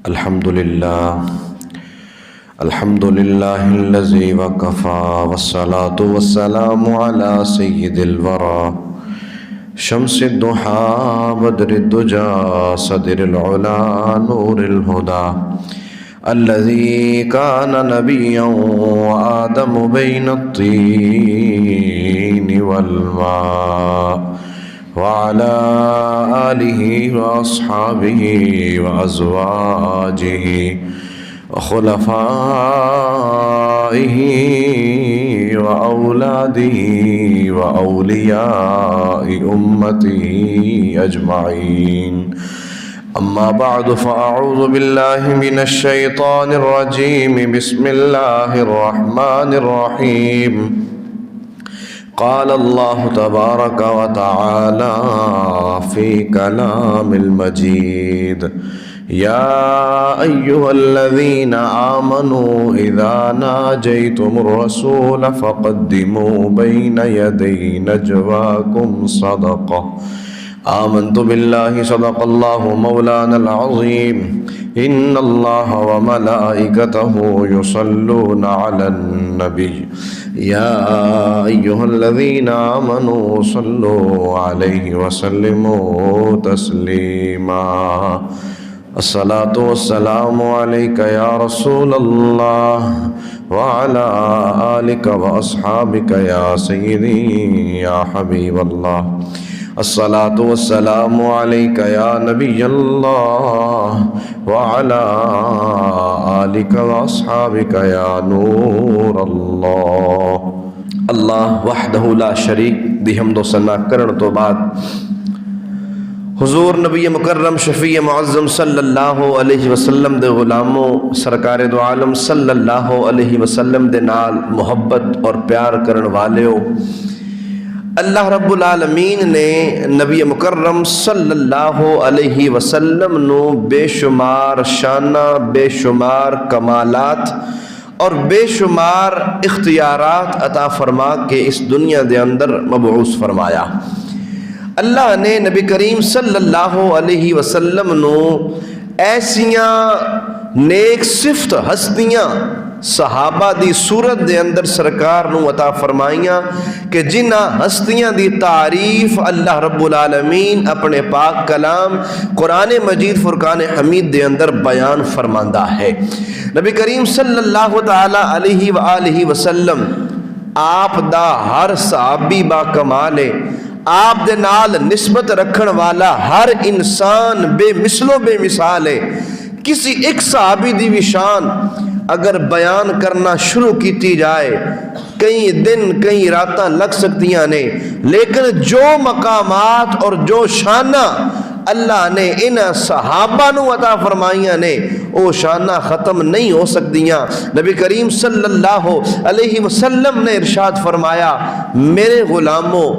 الحمد لله الذي وكفى والصلاة والسلام على سيد الورى شمس الضحى بدر الدجى صدر العلا نور الهدى الذي كان نبيا وآدم بين الطين والماء وعلى آله وأصحابه وأزواجه وخلفائه وأولاده وأولياء أمته أجمعين أما بعد فأعوذ بالله من الشيطان الرجيم بسم الله الرحمن الرحيم قال الله تبارك وتعالى في كلام المجيد يا أيها الذين آمنوا إذا ناجيتم الرسول فقدموا بين يدي نجواكم صدقة آمنت بالله صدق الله مولانا العظيم إن الله وملائكته يصلون على النبي يا أيها الذين آمنوا صلوا عليه وسلموا تسليما الصلاة والسلام عليك يا رسول الله وعلى آلك وأصحابك يا سيدي يا حبيب الله الصلاة والسلام عليك يا نبي الله وعلى آلك وأصحابك يا نور الله اللہ وحدہ لا شریک دی حمد و ثنا کرن تو بعد حضور نبی مکرم شفیع معظم صلی اللہ علیہ وسلم دے غلاموں سرکار دو عالم صلی اللہ علیہ وسلم دے نال محبت اور پیار کرن والیو، اللہ رب العالمین نے نبی مکرم صلی اللہ علیہ وسلم نو بے شمار شانہ، بے شمار کمالات اور بے شمار اختیارات عطا فرما کے اس دنیا دے اندر مبعوث فرمایا۔ اللہ نے نبی کریم صلی اللہ علیہ وسلم نو ایسیاں نیک صفت ہستیاں صحابہ دی صورت دے اندر سرکار نو عطا فرمائیاں کہ جنہ ہستیاں دی تعریف اللہ رب العالمین اپنے پاک کلام قرآن مجید فرقان حمید دے اندر بیان فرماندہ ہے۔ نبی کریم صلی اللہ تعالی علیہ وآلہ وسلم آپ دا ہر صحابی با کمالے، آپ دے نال نسبت رکھن والا ہر انسان بے مثل و بے مثال ہے۔ کسی ایک صحابی دی بھی شان اگر بیان کرنا شروع کیتی جائے کئی دن کئی راتاں لگ سکتیاں نے، لیکن جو مقامات اور جو شانہ اللہ نے ان صحابہ نو عطا فرمائیاں نے وہ شانہ ختم نہیں ہو سکتیاں۔ نبی کریم صلی اللہ علیہ وسلم نے ارشاد فرمایا میرے غلاموں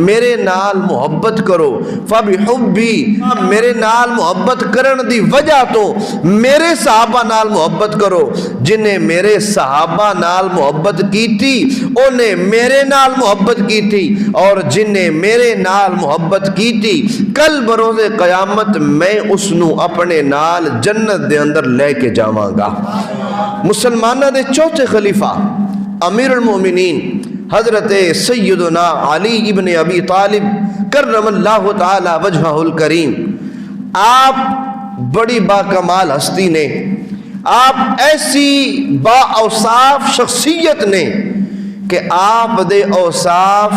میرے نال محبت کرو، فبحبی میرے نال محبت کرن دی وجہ تو میرے صحابہ نال محبت کرو، جنہیں میرے صحابہ نال محبت کی تھی انہیں میرے نال محبت کی تھی، اور جنہیں میرے نال محبت کی تھی کل بروز قیامت میں اس نو اپنے نال جنت دے اندر لے کے جاواں گا۔ مسلمانہ دے چوتھے خلیفہ امیر المومنین حضرت سیدنا علی ابن ابی طالب کرم اللہ تعالی وجہہ الکریم، آپ بڑی با کمال ہستی نے، آپ ایسی با اوصاف شخصیت نے کہ آپ دے اوصاف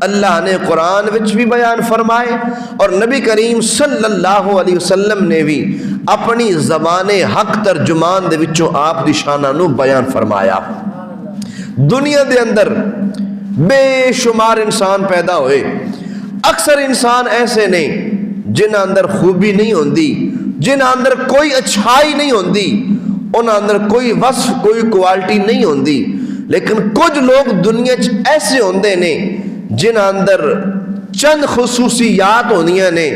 اللہ نے قرآن وچ بھی بیان فرمائے اور نبی کریم صلی اللہ علیہ وسلم نے بھی اپنی زبان حق ترجمان دے وچوں آپ دی شانہ نو بیان فرمایا۔ دنیا دے اندر بے شمار انسان پیدا ہوئے، اکثر انسان ایسے نے جنہ اندر خوبی نہیں ہوندی، جنہ اندر کوئی اچھائی نہیں ہوندی، انہ اندر کوئی وصف کوئی کوالٹی نہیں ہوندی، لیکن کچھ لوگ دنیا ایسے ہوندے نے جنہ اندر چند خصوصیات ہوندیاں نے،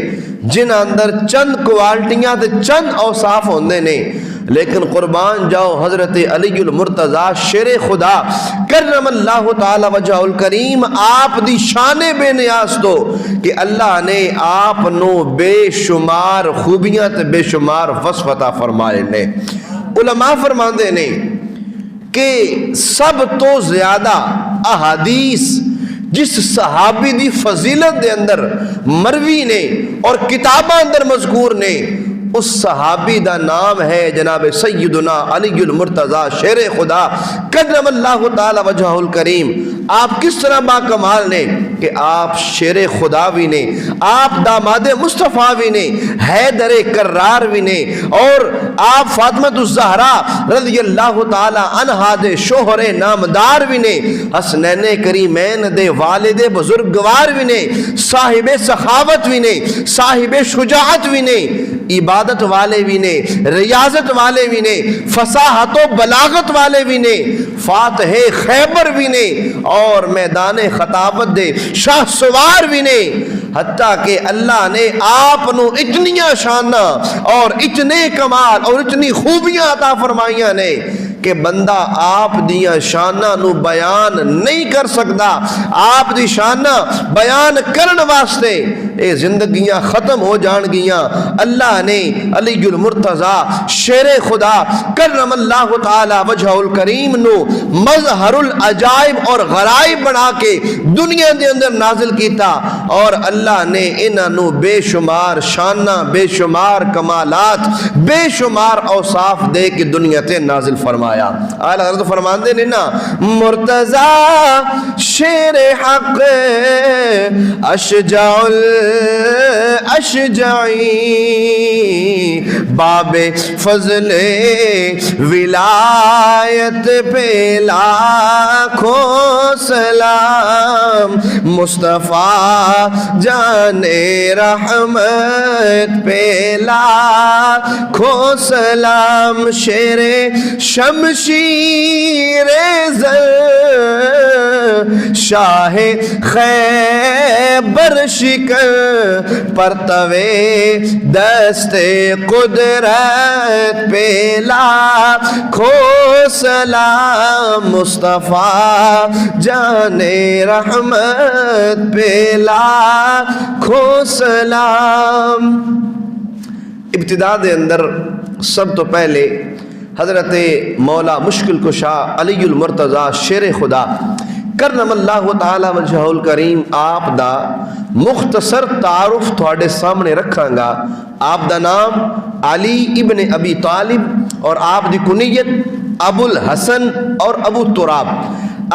جنہ اندر چند کوالٹیاں تے چند اوصاف ہوندے نے، لیکن قربان جاؤ حضرت علی المرتضیٰ شیر خدا کرم اللہ تعالی وجہ الکریم آپ دی شان بے نیاز تو کہ اللہ نے آپ نو بے شمار خوبیاں تے بے شمار وصف عطا فرمائے نے۔ علماء فرماندے نے کہ سب تو زیادہ احادیث جس صحابی دی فضیلت دے اندر مروی نے اور کتاباں اندر مذکور نے، اس صحابی دا نام ہے جناب سیدنا علی المرتضیٰ شیر خدا کرم اللہ تعالی وجہ الکریم۔ آپ کس طرح با کمال نے کہ آپ شیر خدا بھی نے، آپ داماد مصطفیٰ بھی نے، حیدر کرار بھی نے، اور آپ فاطمہ الزہرا رضی اللہ تعالی عنہا دے شوہر نامدار بھی نے، حسنین کریمین دے والد بزرگوار بھی نے، صاحب سخاوت بھی نے، صاحب شجاعت بھی نے، عبادت والے بھی نے، ریاضت والے بھی نے، فصاحت و بلاغت والے بھی نے، فاتح خیبر بھی نے، اور میدان خطابت دے شاہ سوار بھی نے۔ حتیٰ کہ اللہ نے آپ نو اتنی شانہ اور اتنے کمال اور اتنی خوبیاں عطا فرمائیاں نے کہ بندہ آپ دیاں شانہ نو بیان نہیں کر سکتا۔ آپ دی شانہ بیان کرن واسطے اے زندگیاں ختم ہو جان گیاں۔ اللہ نے علی المرتضیٰ شیر خدا کرم اللہ تعالی وجہ الکریم نو مظہر العجائب اور غرائب بنا کے دنیا دے اندر نازل کیتا، اور اللہ نے انہاں نو بے شمار شانہ، بے شمار کمالات، بے شمار اوصاف دے کے دنیا تے نازل فرمایا۔ اعلیٰ حضرت فرماندے نے نا، مرتضیٰ شیر حق اشجع الاشجعی، باب فضل ولایت پہ لاکھوں سلام، مصطفیٰ جان رحمت پہ لاکھوں سلام، شیر شمشیر زر شاہ خیبر شکن، پرتوے دست قدرت پہ لاکھوں سلام، مصطفیٰ جان رحمت پہ لاکھوں سلام۔ ابتدا دے اندر سب تو پہلے حضرت مولا مشکل کشا علی المرتضیٰ شیر خدا کرم اللہ تعالی وجہ الکریم آپ دا مختصر تعارف تھوڑے سامنے رکھاں گا۔ آپ دا نام علی ابن ابی طالب اور آپ دی کنیت ابو الحسن اور ابو تراب۔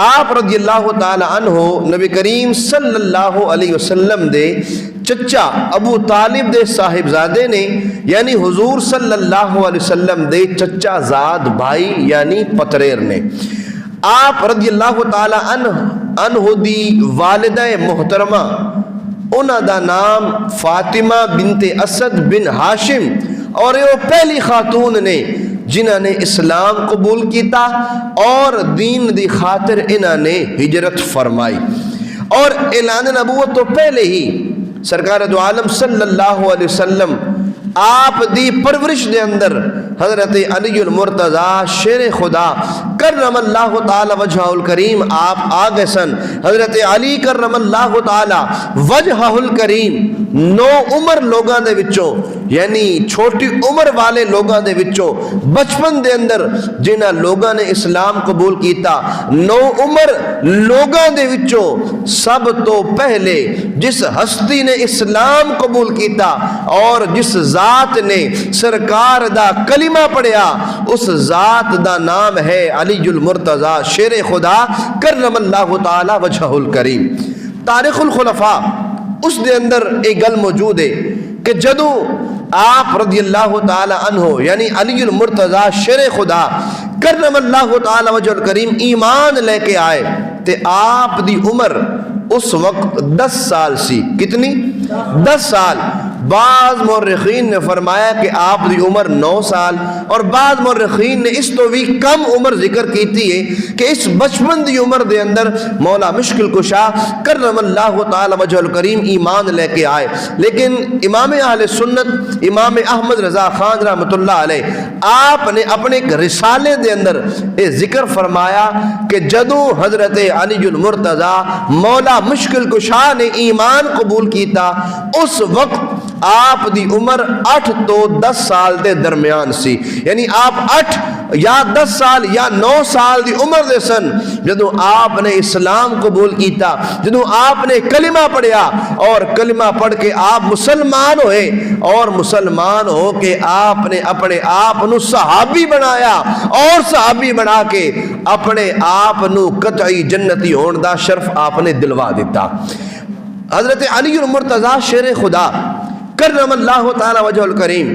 آپ رضی اللہ تعالی عنہ نبی کریم صلی اللہ علیہ وسلم دے چچا ابو طالب دے صاحبزادے نے، یعنی حضور صلی اللہ علیہ وسلم دے چچا زاد بھائی یعنی پتریر نے۔ آپ رضی اللہ تعالی عنہ دی والدہ محترمہ انہاں دا نام فاطمہ بنت اسد بن ہاشم، اور یہ پہلی خاتون نے جنہاں نے اسلام قبول کیتا اور دین دی خاطر انہاں نے ہجرت فرمائی، اور اعلان نبوت تو پہلے ہی سرکار دو عالم صلی اللہ علیہ وسلم آپ دی پرورش دے اندر حضرت علی المرتضیٰ شیر خدا کرم اللہ تعالی وجہ الکریم آپ آگے سن۔ حضرت علی کرم اللہ تعالی وجہ الکریم نو عمر لوگاں دے وچوں، یعنی چھوٹی عمر والے لوگاں دے وچوں بچپن دے اندر جنہاں لوگاں نے اسلام قبول کیتا، نو عمر لوگاں دے وچوں سب تو پہلے جس ہستی نے اسلام قبول کیتا اور جس ذات نے سرکار دا کلمہ پڑھیا، اس ذات دا نام ہے علی المرتضیٰ شیر خدا کرم اللہ تعالی وجہ الکریم۔ تاریخ الخلفاء اس دے اندر ایک گل موجود ہے کہ جدو آپ رضی اللہ تعالی عنہ یعنی علی المرتضیٰ شیر خدا کرم اللہ تعالی وجہ الکریم ایمان لے کے آئے تے آپ دی عمر اس وقت 10 سال سی۔ کتنی؟ 10 سال۔ بعض مورخین نے فرمایا کہ آپ دی عمر 9 سال اور بعض مورخین نے اس تو بھی کم عمر ذکر کیتی ہے کہ اس بچپن دی عمر دے اندر مولا مشکل کشا کرم اللہ تعالی وجہ الکریم ایمان لے کے آئے. لیکن امام اہل سنت امام احمد رضا خان رحمۃ اللہ علیہ آپ نے اپنے ایک رسالے دے اندر یہ ذکر فرمایا کہ جدو حضرت علی المرتضی مولا مشکل کشا نے ایمان قبول کیتا اس وقت آپ دی عمر 8 تو 10 سال دے درمیان سی. یعنی آپ 8 یا 10 سال یا 9 سال دی عمر دے سن جدو آپ نے اسلام قبول کیتا, جدو آپ نے کلمہ پڑھیا اور کلمہ پڑھ کے آپ مسلمان ہوئے اور مسلمان ہو کے آپ نے اپنے آپ نو صحابی بنایا اور صحابی بنا کے اپنے آپ نو قطعی جنتی ہون دا شرف آپ نے دلوا دیتا. حضرت علی المرتضی شیر خدا کرم اللہ تعالی وجہ الکریم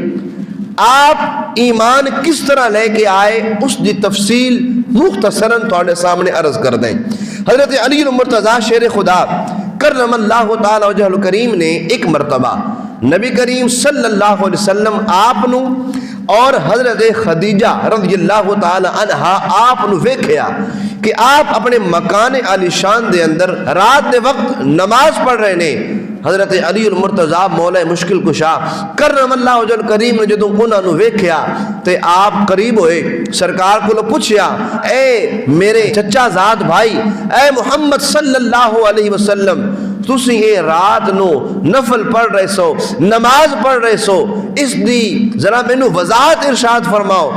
آپ ایمان کس طرح لے کے آئے اس دی تفصیل مختصراً تھوڑے سامنے عرض کر دیں. حضرت علی المرتضی شیر خدا کرم اللہ تعالی وجہ الکریم نے ایک مرتبہ نبی کریم صلی اللہ علیہ وسلم آپ نو اور حضرت خدیجہ رضی اللہ تعالی عنہا آپ نو ویکھیا کہ آپ اپنے مکان عالی شان دے اندر رات دے وقت نماز پڑھ رہے نے. حضرت علی المرتضی مولا مشکل کشا کرم اللہ وجہ الکریم نے جدوں انہاں نو ویکھیا تے آپ قریب ہوئے, سرکار کو پوچھیا اے میرے چچا زاد بھائی اے محمد صلی اللہ علیہ وسلم تسی اے رات نو نفل پڑھ رہے سو, نماز پڑھ رہے سو, اس دی ذرا مینوں وضاحت ارشاد فرماؤ.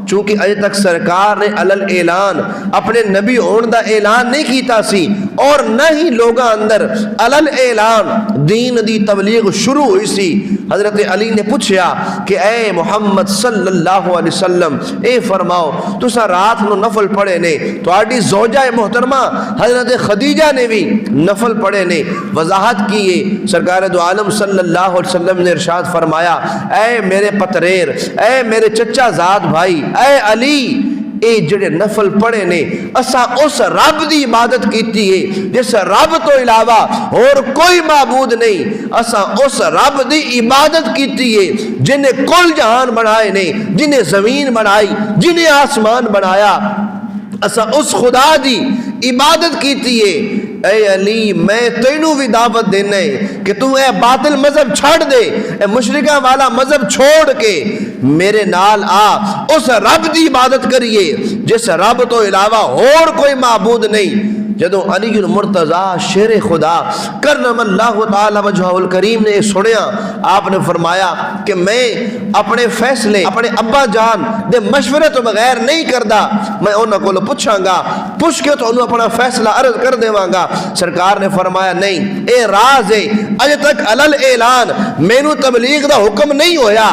چونکہ اجے تک سرکار نے علل اعلان اپنے نبی ہون دا اعلان نہیں کیتا سی اور نہ ہی لوگاں اندر علل اعلان دین دی تبلیغ شروع ہوئی سی. حضرت علی نے پوچھیا کہ اے محمد صلی اللہ علیہ وسلم اے فرماؤ تسا رات نو نفل پڑھے نے, تہاڈی زوجہ محترمہ حضرت خدیجہ نے بھی نفل پڑھے نے. وضاحت کیے سرکار دو عالم صلی اللہ علیہ وسلم نے ارشاد فرمایا اے میرے پتریر, اے میرے چچا زاد بھائی, اے علی اے جڑے نفل پڑھے نے اسا اس رب دی عبادت کیتی ہے جس رب تو علاوہ اور کوئی معبود نہیں. اسا اس رب دی عبادت کیتی ہے جن نے کل جہان بنائے نے, جن نے زمین بنائی, جن نے آسمان بنایا. اسا اس خدا دی عبادت کیتی ہے. اے علی میں تینوں بھی دعوت دینا ہے کہ تو اے باطل مذہب چھڑ دے, اے مشرکہ والا مذہب چھوڑ کے میرے نال آ, اس رب دی عبادت کریے جس رب تو علاوہ اور کوئی معبود نہیں. جدو علی المرتضی شیر خدا کرم اللہ تعالی وجہ الکریم نے سنیا آپ نے فرمایا کہ میں اپنے فیصلے اپنے ابا جان دے مشورے تو بغیر نہیں کردا, میں انہاں کو پوچھاں گا, پوچھ کے تو انہوں اپنا فیصلہ عرض کر دیواں گا. سرکار نے فرمایا نہیں اے راز ہے, اجے تک علل اعلان مینوں تبلیغ دا حکم نہیں ہویا,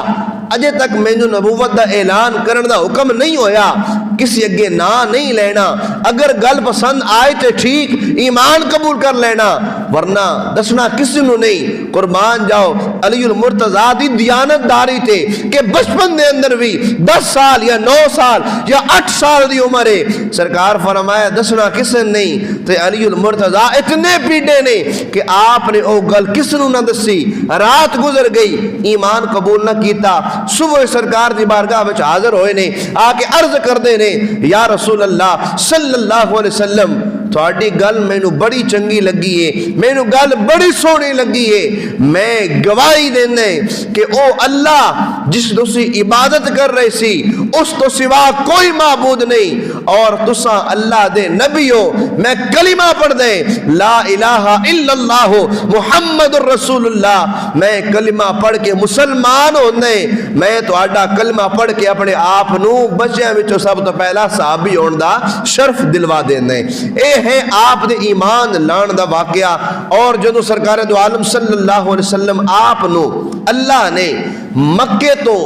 اجے تک مینوں نبوت دا اعلان کرن دا حکم نہیں ہویا, کسی اگے نہ نہیں لینا, اگر گل پسند آئے تے ٹھیک ایمان قبول کر لینا ورنہ دسنا کسی نو نہیں. قربان جاؤ علی المرتضی دی دیانت داری تے کہ بچپن دے اندر بھی 10 سال یا 9 سال یا 8 سال دی عمر ہے, سرکار فرمایا دسنا کسی نہیں. تے علی المرتضی اتنے پیڑے نے کہ آپ نے او گل کس نو نہ دسی, رات گزر گئی ایمان قبول نہ کیتا. صبح سرکار دی بارگاہ وچ حاضر ہوئے نے, آ کے عرض کردے نے یا رسول اللہ صلی اللہ علیہ وسلم تھوڑی گل مینو بڑی چنگی لگی ہے, مینو گل بڑی سونی لگی ہے, میں گواہی دینے کہ او اللہ جس تسی عبادت کر رہے سی اس تو سوا کوئی معبود نہیں اور تسا اللہ دے نبی ہو. میں کلمہ پڑھ دے لا الہ الا اللہ محمد الرسول اللہ, میں کلمہ پڑھ کے مسلمان ہونے, میں تو آڈا کلمہ پڑھ کے اپنے آپ نو بچیاں وچوں سب تو پہلا صحابی ہون دا شرف دلوا دینے. اے ہے آپ دے ایمان لان دا واقعہ. اور جدو سرکار دو عالم صلی اللہ علیہ وسلم آپ نو اللہ نے مکے تو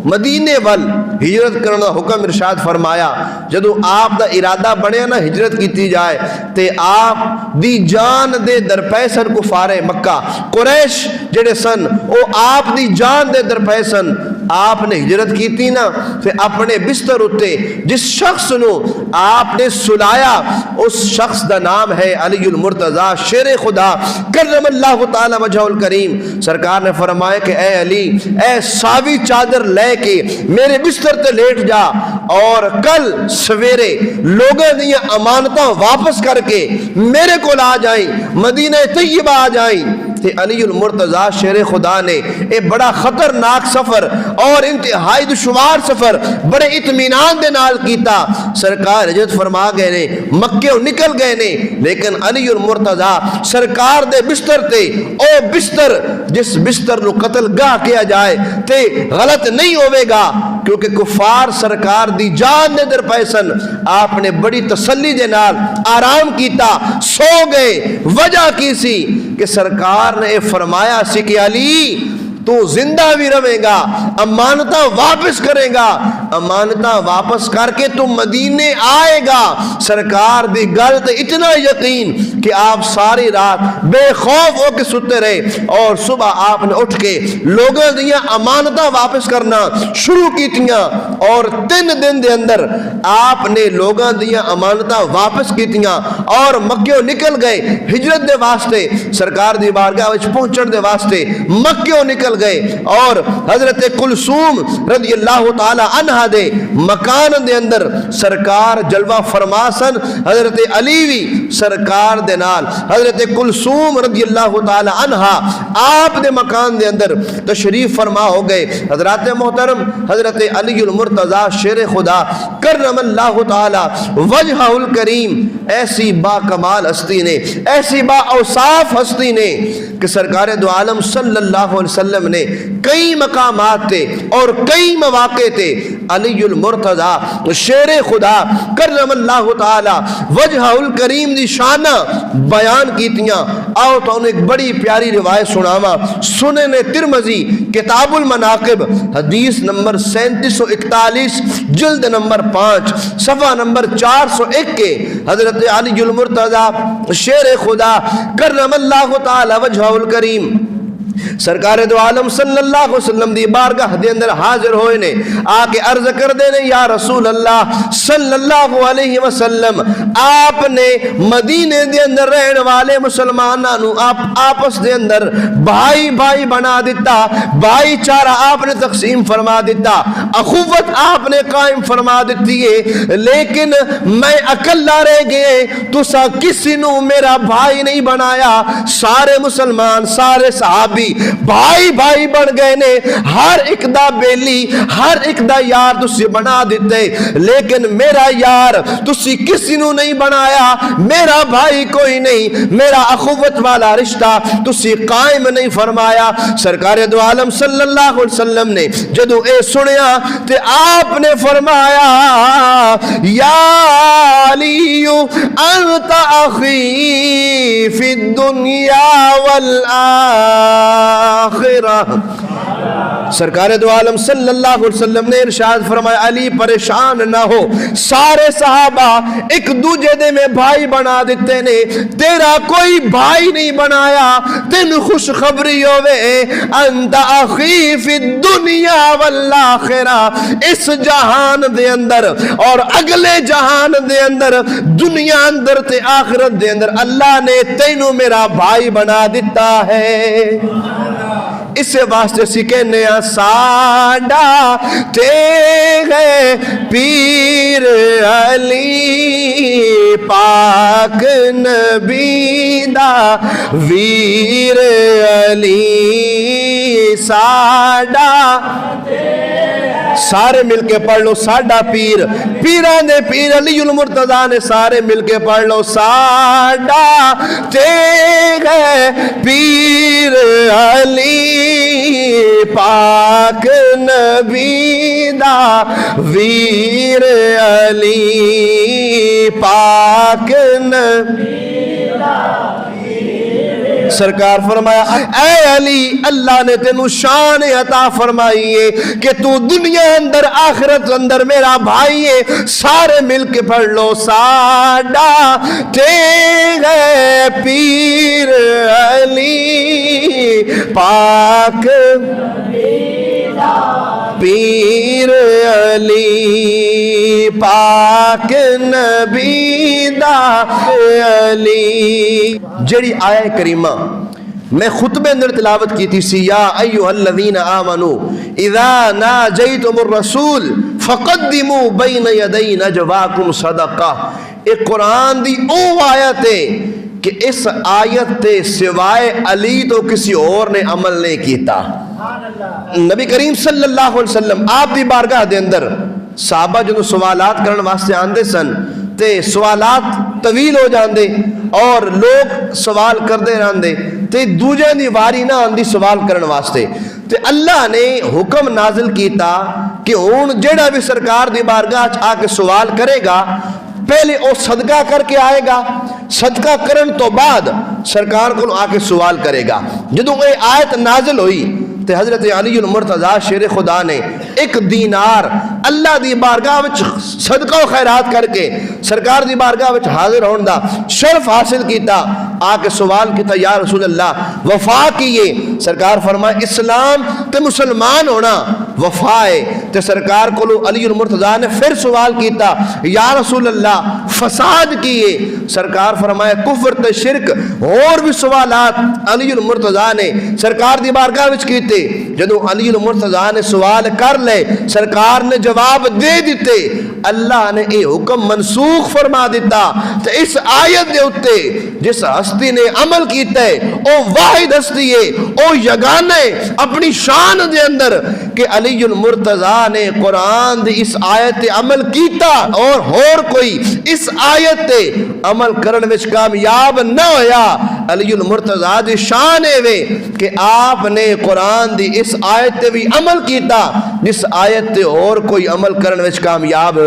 مدینے وال ہجرت کرنے دا حکم ارشاد فرمایا, جدو آپ دا ارادہ بنیا نا ہجرت کیتی جائے تے آپ دی جان دے درپیسن کفار مکہ قریش جڑے سن او آپ دی جان دے درپیسن. آپ نے ہجرت کیتی نا تے اپنے بستر اتے جس شخص نو آپ نے سلایا، اس شخص کا نام ہے علی المرتضیٰ شیر خدا کرم اللہ تعالی وجہ الکریم۔ سرکار نے فرمایا کہ اے علی، اے ساوی چادر لے کے میرے بستر تے لیٹ جا، اور کل سویرے لوگوں دیا امانتاں واپس کر کے میرے کو آ جائیں، مدینہ طیبہ آ جائیں۔ تے علی المرتضیٰ شیر خدا نے ایک بڑا خطرناک سفر اور انتہائی دشوار سفر بڑے اطمینان دے نال کیتا۔ سرکار ہجرت فرما گئے نے، مکے نکل گئے نے، لیکن علی المرتضیٰ سرکار دے بستر تے، او بستر جس بستر نو قتل گاہ کیا جائے تے غلط نہیں ہوئے گا، کیونکہ کفار سرکار دی جان دے در پیسن۔ آپ نے بڑی تسلی دے نال آرام کیتا، سو گئے۔ وجہ کی سی کہ سرکار نے فرمایا سی کہ علی تو زندہ بھی رہے گا، امانتاں واپس کرے گا، امانتاں واپس کر کے تو مدینے آئے گا۔ سرکار دی گل تے اتنا یقین کہ آپ ساری رات بے خوف ہو کے ستے رہے، اور صبح آپ نے اٹھ کے لوگوں دیا امانتاں واپس کرنا شروع کیتیاں، اور 3 دن دے اندر آپ نے لوگوں دیا امانتاں واپس کیتیاں، اور مکیوں نکل گئے ہجرت دے واسطے، سرکار دی بارگاہ وچ پہنچن دے واسطے مکیوں نکل گئے۔ اور حضرت کلثوم رضی اللہ تعالی عنہ دے مکان دے اندر سرکار جلوہ فرماسن، حضرت علی وی سرکار دے نال، حضرت کلثوم رضی اللہ تعالی عنہ آپ دے مکان دے اندر تشریف فرما ہو گئے۔ حضرات محترم، حضرت علی المرتضیٰ شیر خدا کرم اللہ تعالی وجہ الکریم ایسی با کمال ہستی نے، ایسی با اوصاف ہستی نے کہ سرکار دو عالم صلی اللہ علیہ وسلم نے کئی مقامات تے اور کئی مواقع تے علی المرتضیٰ شیر خدا کرم اللہ تعالی وجہ الکریم دی شانہ بیان کیتیاں۔ آؤ تو انہیں ایک بڑی پیاری روایت سناواں، سنن ترمذی کتاب المناقب حدیث نمبر 3741 جلد نمبر 5 صفحہ نمبر 401 کے حضرت علی المرتضیٰ شیر خدا کرم اللہ تعالی وجہ الکریم سرکار دو عالم صلی اللہ علیہ وسلم دی بارگاہ دے اندر حاضر ہوئے نے، آکے عرض کر دے نے یا رسول اللہ صلی اللہ علیہ وسلم، آپ نے مدینے دے اندر رہن والے مسلمانانو آپ آپس دے اندر بھائی بھائی بنا دیتا، بھائی چارہ آپ نے تقسیم فرما دیتا، اخوت آپ نے قائم فرما دیتی ہے، لیکن میں اکلا رہ گئے، تو سا کسی نو میرا بھائی نہیں بنایا۔ سارے مسلمان، سارے صحابی بھائی بھائی بن گئے نے، ہر ایک دا بیلی، ہر ایک دا یار تسی بنا دیتے، لیکن میرا یار تسی کسی نو نہیں بنایا، میرا بھائی کوئی نہیں، میرا اخوت والا رشتہ تسی قائم نہیں فرمایا۔ سرکار دو عالم صلی اللہ علیہ وسلم نے جدو اے سنیا تے آپ نے فرمایا یا علی انت اخی فی الدنیا والآخرہ۔ سرکار دو عالم صلی اللہ علیہ وسلم نے ارشاد فرمایا علی پریشان نہ ہو، سارے صحابہ ایک دوجے دے میں بھائی بنا دیتے نے، تیرا کوئی بھائی نہیں بنایا، تین خوشخبری ہوئے انت اخی فی الدنیا والآخرہ، اس جہان دے اندر اور اگلے جہان دے اندر، دنیا اندر تے آخرت دے اندر اللہ نے تینوں میرا بھائی بنا دیتا ہے۔ اسے واسطے سی کہنے ساڈا تے گئے پیر علی پاک نبی دا ویر علی ساڈا، سارے مل کے پڑھ لو ساڈا پیر، پیران دے پیر علی المرتضیٰ نے سارے مل کے پڑھ لو ساڈا تے گئے پیر علی پاک نبی دا ویر علی پاک نبی دا۔ سرکار فرمایا اے علی اللہ نے تینوں شان عطا فرمائی ہے کہ تو دنیا اندر آخرت اندر میرا بھائی ہے، سارے مل کے پڑھ لو ساڈا تے گئے پیر علی پاک پیر علی پاک پاک نبی دا علی. جڑی آیہ کریمہ میں خطبے اندر تلاوت کی تھی سی یا ایھا الذین آمنوا اذا ناجیتم الرسول فقدموا بین یدی نجواکم صدقہ. ایک قرآن دی او آیت ہے کہ اس آیت تے سوائے علی تو کسی اور نے عمل نہیں کیتا. نبی کریم صلی اللہ علیہ وسلم آپ دی بارگاہ دے اندر صحابہ جنہوں سوالات کرن واسطے آندے سن تے سوالات طویل ہو جاندے اور لوگ سوال کردے رہندے تے دوجہ دی واری نہ آندی سوال کرن واسطے. تے اللہ نے حکم نازل کیتا کہ ہن جڑا بھی سرکار دی بارگاہ آ کے سوال کرے گا پہلے او صدقہ کر کے آئے گا, صدقہ کرن تو بعد سرکار کو آ کے سوال کرے گا. جدوں اے آیت نازل ہوئی تے حضرت علی المرتضیٰ شیر خدا نے ایک دینار اللہ دی بارگاہ وچ صدقہ و خیرات کر کے سرکار دی بارگاہ وچ حاضر ہون دا شرف حاصل کیتا. آ کے سوال کیتا یا رسول اللہ وفا کیے. سرکار فرمائے اسلام تے مسلمان ہونا وفا ہے. تے سرکار کو علی المرتضیٰ نے پھر سوال کیتا یا رسول اللہ فساد کیے. سرکار فرمائے کفر تے شرک. اور بھی سوالات علی المرتضیٰ نے سرکار دی بارگاہ وچ کیتے. جدو علی المرتضیٰ نے سوال کر لے سرکار نے جواب دے دیتے. اللہ نے اے حکم منسوخ فرما دیتا. تے اس آیت دے اتے جس ہستی نے عمل کیتا ہے او واحد ہستی ہے, او یگانہ ہے اپنی شان دے اندر کہ علی المرتضیٰ نے قرآن دی اس آیت تے عمل کیتا اور کوئی اس آیت تے عمل کرن وچ کامیاب نہ ہویا. علی المرتضیٰ دی شان ہے وے کہ آپ نے قرآن دی اس آیت تے بھی عمل کیتا جس آیت تے اور کوئی عمل کرن وچ کامیاب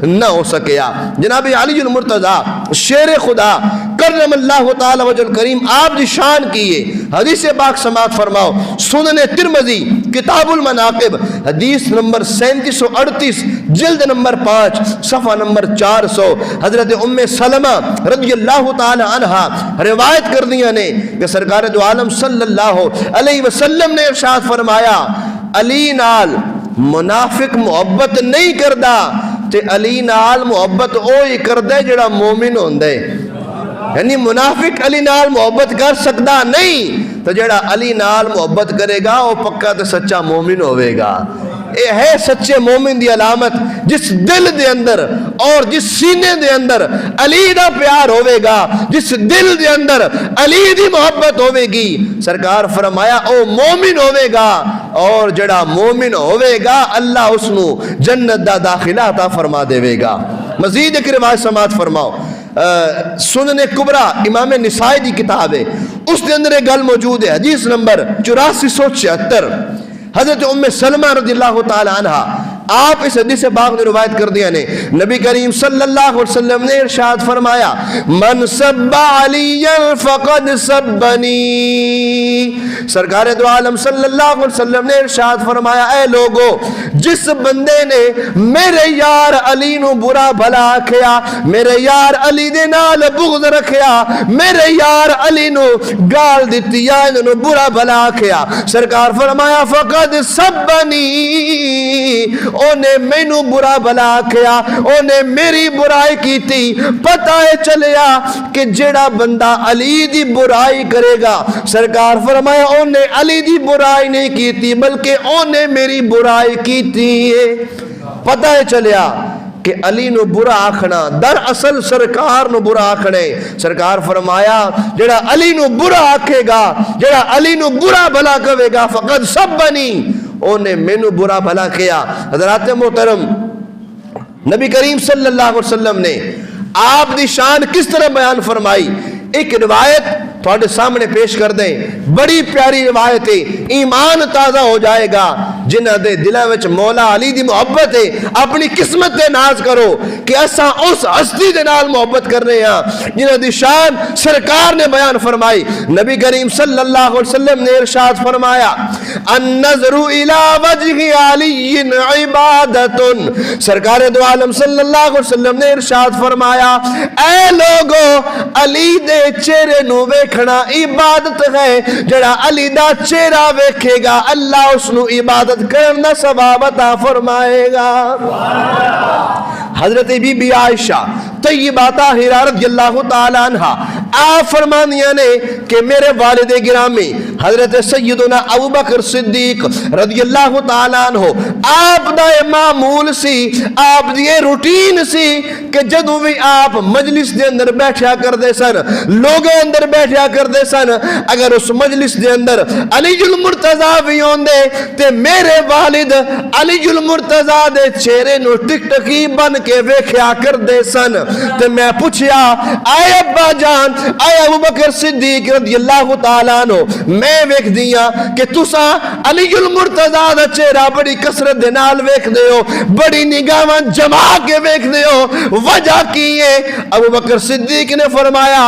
نہ ہو سکیا. جناب علی المرتضیٰ شیر خدا کرم اللہ تعالی وجہ الکریم آپ دی شان کیے. حدیث پاک سماعت فرماؤ سنن ترمذی کتاب المناقب حدیث نمبر 3738 جلد نمبر 5 صفحہ نمبر 400. حضرت ام سلمہ رضی اللہ تعالی عنہا روایت کر دیا نے کہ سرکار دو عالم صلی اللہ علیہ وسلم نے ارشاد فرمایا علی نال منافق محبت نہیں کردا تے علی نال محبت اوہی کردے جڑا مومن ہوندے. یعنی منافق علی نال محبت کر سکتا نہیں تو جڑا علی نال محبت کرے گا وہ پکا تے سچا مومن ہوئے گا. اے ہے سچے مومن دی علامت جس دل دے اندر اور جس سینے دے اندر علی دا پیار ہوئے گا, جس دل دے اندر علی دی محبت ہوئے گی. سرکار فرمایا او مومن ہوئے گا اور جڑا مومن ہوئے گا اللہ اس نو جنت دا داخلہ عطا فرما دے گا. مزید ایک روایت سماعت فرماؤ سنن کبرا امام نسائی دی کتاب ہے, اس کے اندر ایک گل موجود ہے. حدیث نمبر 8476 حضرت ام سلمہ رضی اللہ تعالی عنہ آپ اس حدیث پاک نے روایت کر دیا نے نبی کریم صلی اللہ علیہ وسلم نے ارشاد فرمایا من سب علی فقد سبنی. سرکار دو عالم صلی اللہ علیہ وسلم نے ارشاد فرمایا اے لوگو جس بندے نے میرے یار علی نو برا بھلا آکھیا, میرے یار علی دے نال بغض رکھیا, میرے یار علی نو گال دیتی یا انہوں برا بھلا آکھیا, سرکار فرمایا فقد سبنی اونے مینو برا بھلا آکھیا, اونے میری برائی کی تھی. پتہ ہے چلیا کہ جڑا بندہ علی دی برائی کرے گا سرکار فرمایا اونے علی دی برائی نہیں کی تھی بلکہ اونے میری برائی کی تھی. پتہ ہے چلیا کہ علی نو برا آکھنا در اصل سرکار نو برا آکھنے. سرکار فرمایا جڑا علی نو برا آکھے گا, جڑا علی نو برا بھلا کہے گا فقد سبنی اونے مینو برا بھلا کیا. حضرات محترم نبی کریم صلی اللہ علیہ وسلم نے آپ دی شان کس طرح بیان فرمائی ایک روایت تھوڑے سامنے پیش کر دیں. بڑی پیاری روایت ہے, ایمان تازہ ہو جائے گا جنہ دے دلہ وچ مولا علی دی محبت ہے. اپنی قسمت دے ناز کرو کہ ایسا اس ہستی دے نال محبت کر رہے ہیں جنہ دی شان سرکار نے بیان فرمائی. نبی کریم صلی اللہ علیہ وسلم نے ارشاد فرمایا النظر الى وجہ علی عبادت. سرکار دو عالم صلی اللہ علیہ وسلم نے ارشاد فرمایا اے لوگو علی دے چہرے نو ویکھنا عبادت ہے. جڑا علی دا چہرہ ویکھے گا اللہ اس نو عبادت کرنا ثواب عطا فرمائے گا. حضرت بی بی عائشہ طیبہ طاہرہ رضی اللہ تعالیٰ عنہ آپ فرمانیاں نے کہ میرے والد گرامی حضرت سیدنا ابو بکر صدیق رضی اللہ تعالیٰ عنہ آپ دا معمول سی، آپ دی روٹین سی کہ جدو بھی آپ مجلس دے اندر بیٹھیا کر دے سن، لوگوں اندر بیٹھیا کر دے سن، اگر اس مجلس دے اندر علی المرتضیٰ بھی ہوندے تے میرے والد علی المرتضیٰ دے چہرے نو ٹک ٹکی بن کے ویکھیا کر دے سن۔ تے میں پوچھیا آئے ابا جان، آئے ابو بکر صدیق رضی اللہ تعالیٰ عنہ، میں ویکھ دیاں کہ تساں علی المرتضیٰ دا چہرہ بڑی کسرت دے نال ویکھ دے ہو، بڑی نگاہاں جما کے ویکھ دے ہو، وجہ کی ہے؟ ابو بکر صدیق نے فرمایا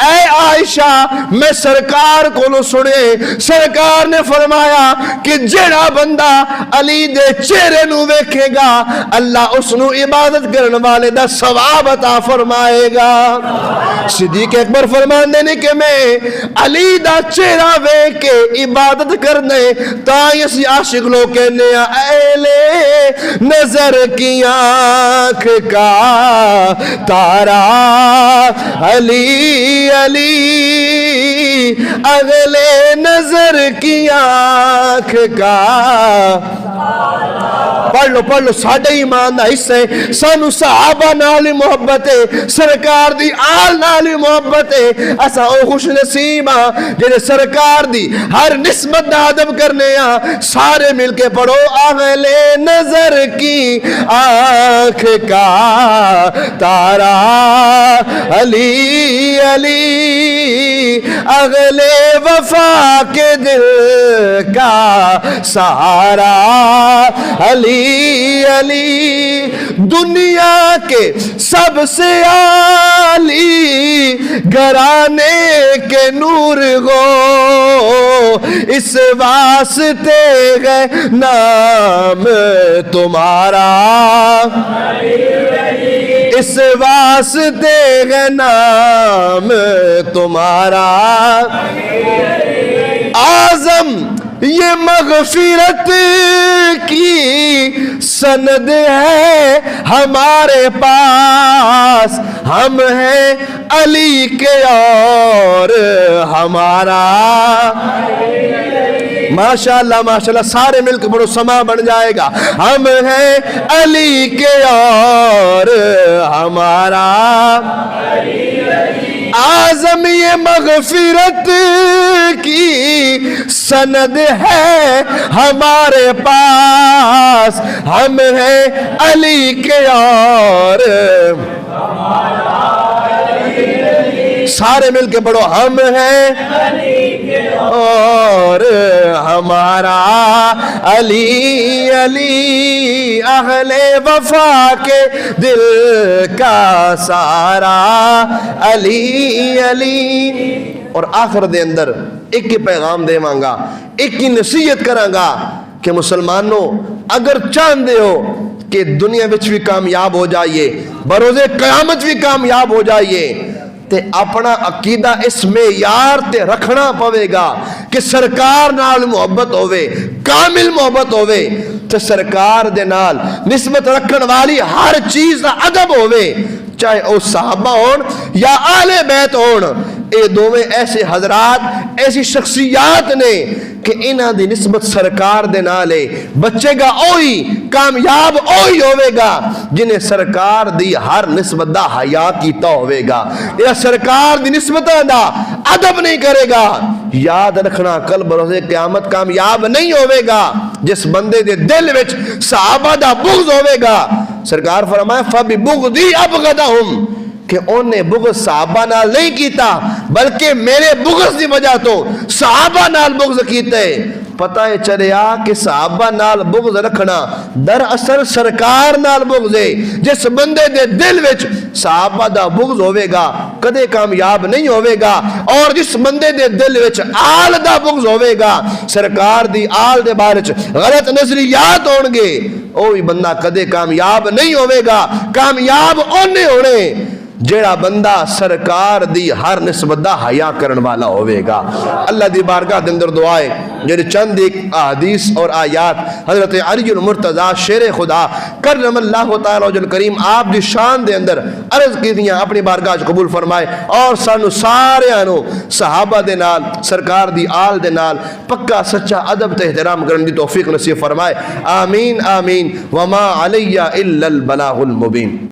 اے عائشہ میں سرکار کو سنے، سرکار نے فرمایا کہ جڑا بندہ علی دے چہرے نو ویکھے گا اللہ اس نو عبادت کرن والے دا ثواب عطا فرمائے گا۔ صدیق اکبر فرماندے نے کہ میں علی دا چہرہ ویکھ کے عبادت کرنے تاں اسی عاشق لوگ کہنے اے لے نظر کی آنکھ کا تارا علی علی اگلے نظر کی آنکھ کا۔ پڑھ لو ساڑھے ایمان دا حصے سانو صحابہ نالی محبت ہے، سرکار دی آل نالی محبت ہے، اسا او خوش نصیبہ جنہیں سرکار دی ہر نسبت دا ادب کرنے سارے مل کے پڑھو اگلے نظر کی آنکھ کا تارا علی علی اگلے وفا کے دل کا سہارا علی علی دنیا کے سب سے عالی گھرانے کے نور ہو، اس واسطے ہے نام تمہارا، اس واسطے ہے نام تمہارا۔ اعظم یہ مغفرت کی سند ہے ہمارے پاس، ہم ہیں علی کے اور ہمارا۔ ماشاءاللہ ماشاءاللہ سارے مل کے بڑو سما بن جائے گا، ہم ہیں علی کے اور ہمارا۔ اعظم یہ مغفرت کی سند ہے ہمارے پاس، ہم ہیں علی کے اور سارے مل کے پڑھو ہم ہیں اور ہمارا علی علی اہل وفا کے دل کا سارا علی علی۔ اور آخر دے اندر ایک ہی پیغام دے مانگا، ایک ہی نصیحت کرانگا کہ مسلمانوں اگر چاہندے ہو کہ دنیا وچ بھی کامیاب ہو جائیے، بروز قیامت بھی کامیاب ہو جائیے، تے اپنا عقیدہ اس میں یار تے رکھنا پوے گا کہ سرکار نال محبت ہوئے، کامل محبت ہوئے، تے سرکار دے نال نسبت رکھن والی ہر چیز دا ادب ہوئے، چاہے او صحابہ ہون یا آل بیت ہون۔ اے دوویں ایسے حضرات ایسی شخصیات نے کہ انہاں دی نسبت سرکار دے نالے بچے گا، اوہی کامیاب اوہی ہوئے گا جنہیں سرکار دی ہر نسبت دا حیا کیتا ہوئے گا، یا سرکار دی نسبت دا ادب نہیں کرے گا۔ یاد رکھنا کل بروز قیامت کامیاب نہیں ہوئے گا جس بندے دے دل وچ صحابہ دا بغض ہوئے گا۔ سرکار فرمائے فَبِبُغْضِي أَبْغَضَهُمْ کہ انہیں بغض صحابہ نال نہیں کیتا بلکہ میرے بغض دی وجہ تو صحابہ نال بغض کیتے۔ پتہ ہے چلیا کہ صحابہ نال بغض رکھنا دراصل سرکار نال بغض ہے۔ جس بندے دے دل وچ صحابہ دا بغض ہوئے گا کدے کامیاب نہیں ہوئے گا، اور جس بندے دے دل وچ آل دا بغض ہوئے گا، سرکار دی آل دے بارے غلط نظریات ہون گے، اوہی بندہ کدے کامیاب نہیں ہوئے گا۔ کامیاب اونے ہونے جیڑا بندہ سرکار دی ہر نسبت دا حیا کرن والا ہوئے گا۔ اللہ دی بارگاہ دے اندر دعائے یعنی چند ایک احادیث اور آیات حضرت علی المرتضیٰ شیر خدا کرم اللہ تعالیٰ وجل کریم آپ دی شان دے اندر عرض کی دیاں اپنی بارگاہ قبول فرمائے، اور سانو سارے آنو صحابہ دے نال سرکار دی آل دے نال پکا سچا ادب تے احترام کرن دی توفیق نصیب فرمائے، آمین آمین، وما علی الا البلاغ المبین۔